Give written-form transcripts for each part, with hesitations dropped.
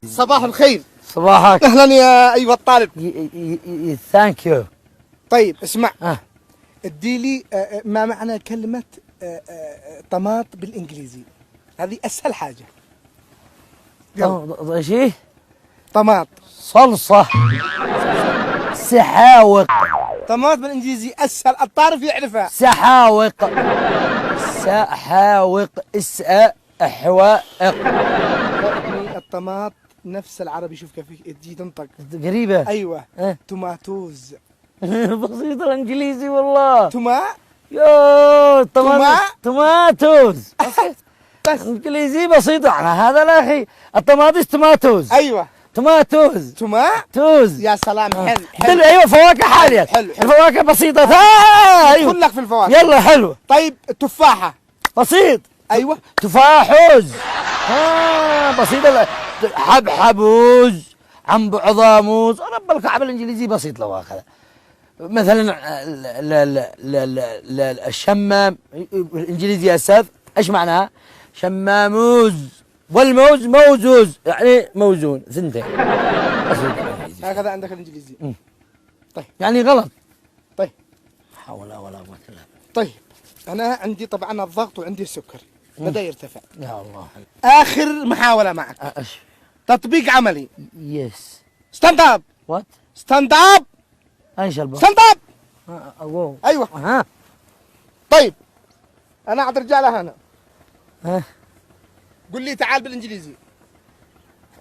صباح الخير. صباحك. اهلا يا ايها الطالب. ثانك يو. طيب اسمع، اه ادي لي ما معنى كلمة طماط بالانجليزي؟ هذه اسهل حاجة. يلا. شيء طماط. صلصة، سحاوق. طماط بالانجليزي اسهل، الطارف يعرفها. سحاوق، سحاوق، احوائق. الطماط نفس العربي، شوف كيف تجي تنطق قريبة. ايوه. اه. توماتوز. بسيط الانجليزي والله. يو توماتوز. بس انجليزي بسيط احنا هذا لا اخي. الطماطيس توماتوز. ايوه توماتوز. توز. يا سلام، حلو. ايوه فواكه حاليا. حلو. الفواكه بسيطة. ايوه كلك في الفواكه. يلا حلو. طيب تفاحة. بسيط. ايوه. تفاحوز. بسيطة. حبحبوز، عضاموز. رب الكعب الانجليزي بسيط لو اخذ. مثلا الشمام بالانجليزي يا استاذ ايش معناها؟ شماموز. والموز موزوز، يعني موزون ثنتين. هكذا عندك الانجليزي. طيب يعني غلط. طيب حول ولا قوة الا بالله. طيب انا عندي طبعا الضغط وعندي السكر بدا يرتفع. يا الله. اخر محاولة معك. تطبيق عملي. يس. ستاند اب. وات؟ ستاند اب. ايش البا؟ ستاند اب. ايوه. ها. طيب انا عاد رجالة هنا. ها. قل لي تعال بالانجليزي.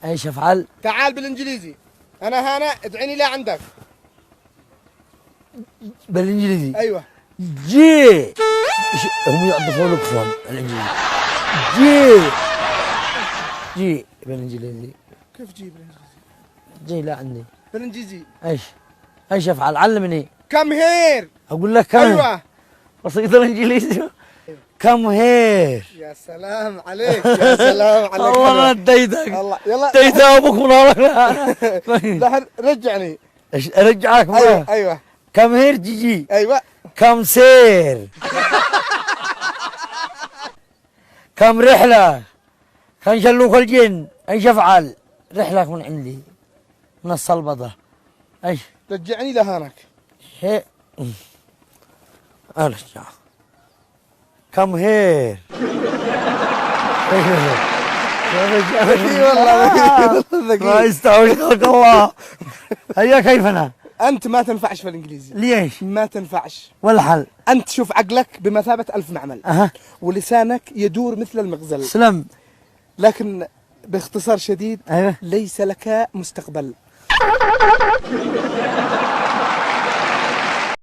ايش افعل؟ تعال بالانجليزي. انا هنا ادعيني لا عندك. بالانجليزي. ايوه. جي. هم يعطفون لك فهم الانجليزي. جي بالانجليزي. كيف جي بالانجليزي؟ جي لا عندي. بالانجليزي. ايش افعل؟ علمني. كم هير. اقول لك كم. ايوه. بسيط الانجليزي. كم هير. يا سلام عليك، يا سلام عليك. والله ما اديتك. الله يلا. اديت ابوك ونارك. لحن رجعني. ايش ارجعك بقى؟ ايوه ايوه. كم هير جي. ايوه. كم سير. كم رحلة. كم شلوك الجن. ايش افعل؟ رحلك من عندي، من الصلبطة. ايش؟ رجعني لهانك. هي ارجع. كم هير. ذكي والله. ما يستوعب خلق الله. هيا كيفنا؟ انت ما تنفعش في الانجليزي. ليش؟ ما تنفعش. والحل؟ انت شوف عقلك بمثابة 1000 معمل. ولسانك يدور مثل المغزل. سلم. لكن باختصار شديد، ايوه، ليس لك مستقبل.